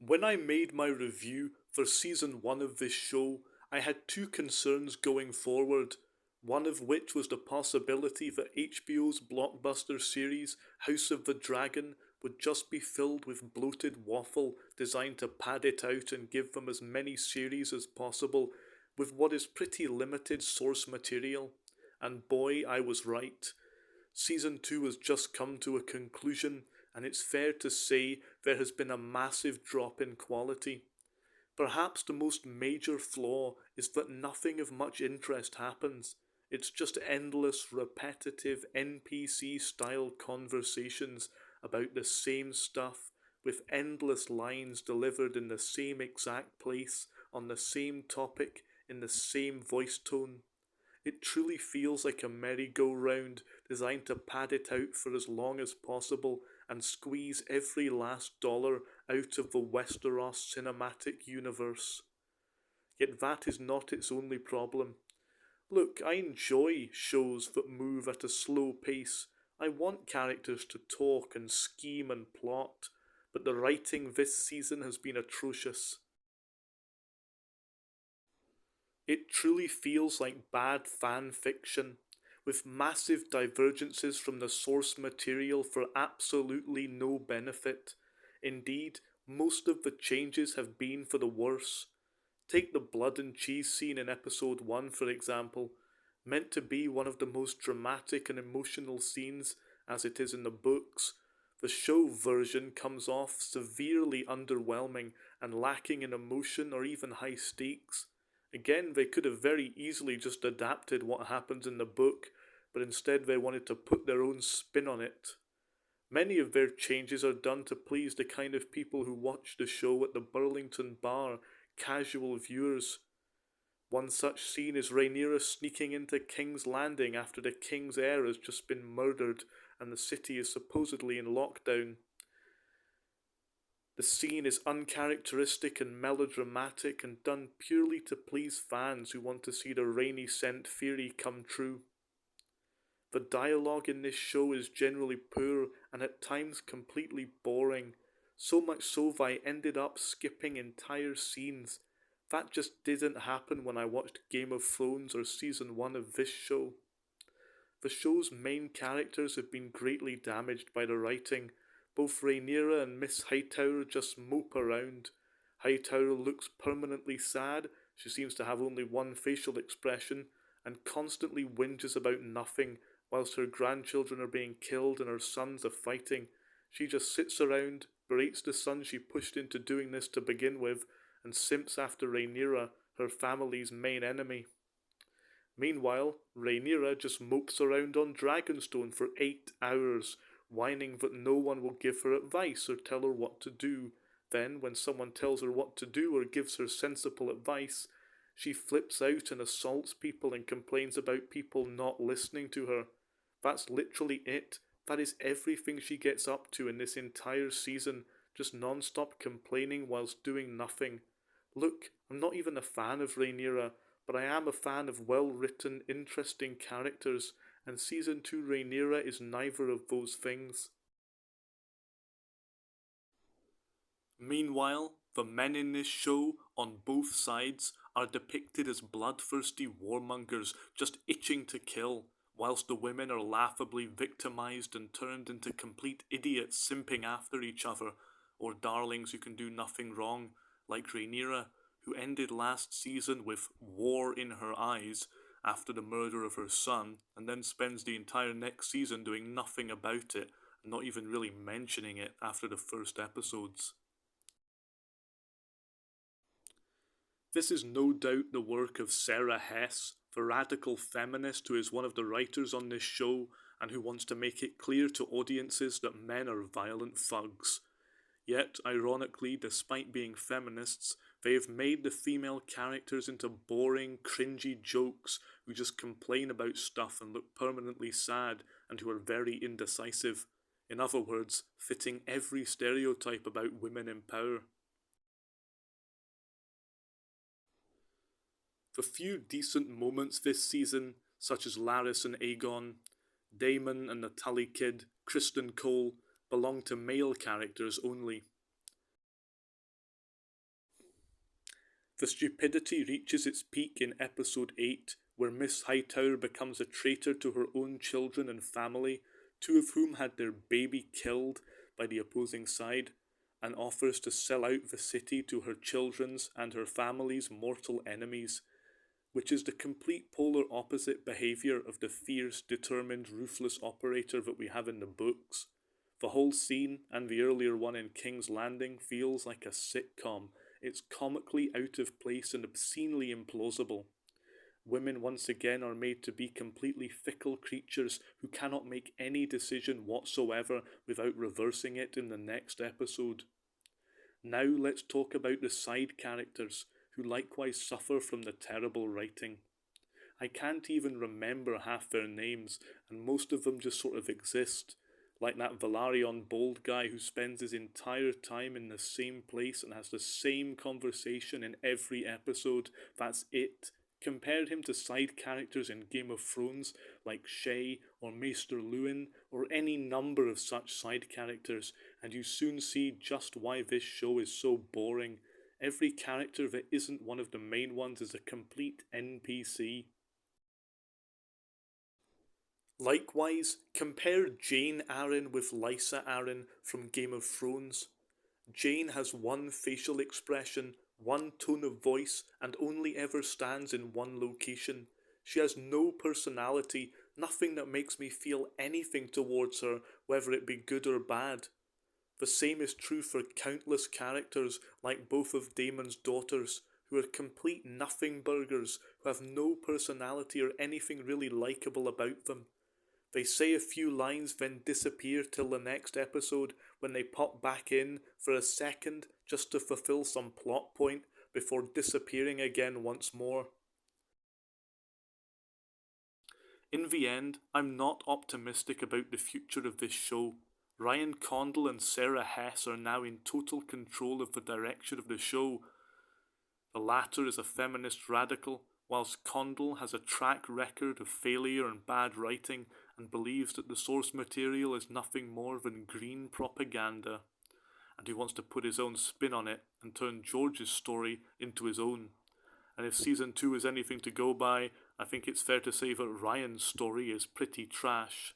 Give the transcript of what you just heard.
When I made my review for season 1 of this show, I had two concerns going forward, one of which was the possibility that HBO's blockbuster series House of the Dragon would just be filled with bloated waffle designed to pad it out and give them as many series as possible with what is pretty limited source material. And boy, I was right. Season 2 has just come to a conclusion, and it's fair to say there has been a massive drop in quality. Perhaps the most major flaw is that nothing of much interest happens. It's just endless, repetitive NPC style conversations about the same stuff, with endless lines delivered in the same exact place, on the same topic, in the same voice tone. It truly feels like a merry-go-round designed to pad it out for as long as possible and squeeze every last dollar out of the Westeros cinematic universe. Yet that is not its only problem. Look, I enjoy shows that move at a slow pace. I want characters to talk and scheme and plot, but the writing this season has been atrocious. It truly feels like bad fan fiction, with massive divergences from the source material for absolutely no benefit. Indeed, most of the changes have been for the worse. Take the blood and cheese scene in episode 1, for example, meant to be one of the most dramatic and emotional scenes as it is in the books. The show version comes off severely underwhelming and lacking in emotion or even high stakes. Again, they could have very easily just adapted what happens in the book, but instead they wanted to put their own spin on it. Many of their changes are done to please the kind of people who watch the show at the Burlington Bar, casual viewers. One such scene is Rhaenyra sneaking into King's Landing after the King's heir has just been murdered and the city is supposedly in lockdown. The scene is uncharacteristic and melodramatic and done purely to please fans who want to see the rainy scent theory come true. The dialogue in this show is generally poor and at times completely boring, so much so that I ended up skipping entire scenes. That just didn't happen when I watched Game of Thrones or season 1 of this show. The show's main characters have been greatly damaged by the writing. Both Rhaenyra and Miss Hightower just mope around. Hightower looks permanently sad, she seems to have only one facial expression, and constantly whinges about nothing whilst her grandchildren are being killed and her sons are fighting. She just sits around, berates the son she pushed into doing this to begin with, and simps after Rhaenyra, her family's main enemy. Meanwhile, Rhaenyra just mopes around on Dragonstone for 8 hours, whining that no one will give her advice or tell her what to do. Then, when someone tells her what to do or gives her sensible advice, she flips out and assaults people and complains about people not listening to her. That's literally it. That is everything she gets up to in this entire season, just non-stop complaining whilst doing nothing. Look, I'm not even a fan of Rhaenyra, but I am a fan of well-written, interesting characters, and Season 2 Rhaenyra is neither of those things. Meanwhile, the men in this show, on both sides, are depicted as bloodthirsty warmongers just itching to kill, whilst the women are laughably victimized and turned into complete idiots simping after each other, or darlings who can do nothing wrong, like Rhaenyra, who ended last season with war in her eyes after the murder of her son, and then spends the entire next season doing nothing about it, not even really mentioning it after the first episodes. This is no doubt the work of Sarah Hess, the radical feminist who is one of the writers on this show and who wants to make it clear to audiences that men are violent thugs. Yet, ironically, despite being feminists, they have made the female characters into boring, cringy jokes who just complain about stuff and look permanently sad and who are very indecisive. In other words, fitting every stereotype about women in power. The few decent moments this season, such as Laris and Aegon, Daemon and the Tully Kid, Kristen Cole, belong to male characters only. The stupidity reaches its peak in episode 8, where Miss Hightower becomes a traitor to her own children and family, two of whom had their baby killed by the opposing side, and offers to sell out the city to her children's and her family's mortal enemies, which is the complete polar opposite behaviour of the fierce, determined, ruthless operator that we have in the books. The whole scene, and the earlier one in King's Landing, feels like a sitcom. It's comically out of place and obscenely implausible. Women once again are made to be completely fickle creatures who cannot make any decision whatsoever without reversing it in the next episode. Now let's talk about the side characters, who likewise suffer from the terrible writing. I can't even remember half their names, and most of them just sort of exist. Like that Valarion Bold guy who spends his entire time in the same place and has the same conversation in every episode. That's it. Compare him to side characters in Game of Thrones like Shae or Maester Luwin or any number of such side characters, and you soon see just why this show is so boring. Every character that isn't one of the main ones is a complete NPC. Likewise, compare Jane Arryn with Lysa Arryn from Game of Thrones. Jane has one facial expression, one tone of voice, and only ever stands in one location. She has no personality, nothing that makes me feel anything towards her, whether it be good or bad. The same is true for countless characters like both of Daemon's daughters, who are complete nothing burgers, who have no personality or anything really likeable about them. They say a few lines, then disappear till the next episode, when they pop back in for a second just to fulfill some plot point before disappearing again once more. In the end, I'm not optimistic about the future of this show. Ryan Condal and Sarah Hess are now in total control of the direction of the show. The latter is a feminist radical, whilst Condal has a track record of failure and bad writing and believes that the source material is nothing more than green propaganda, and he wants to put his own spin on it and turn George's story into his own. And if season 2 is anything to go by, I think it's fair to say that Ryan's story is pretty trash.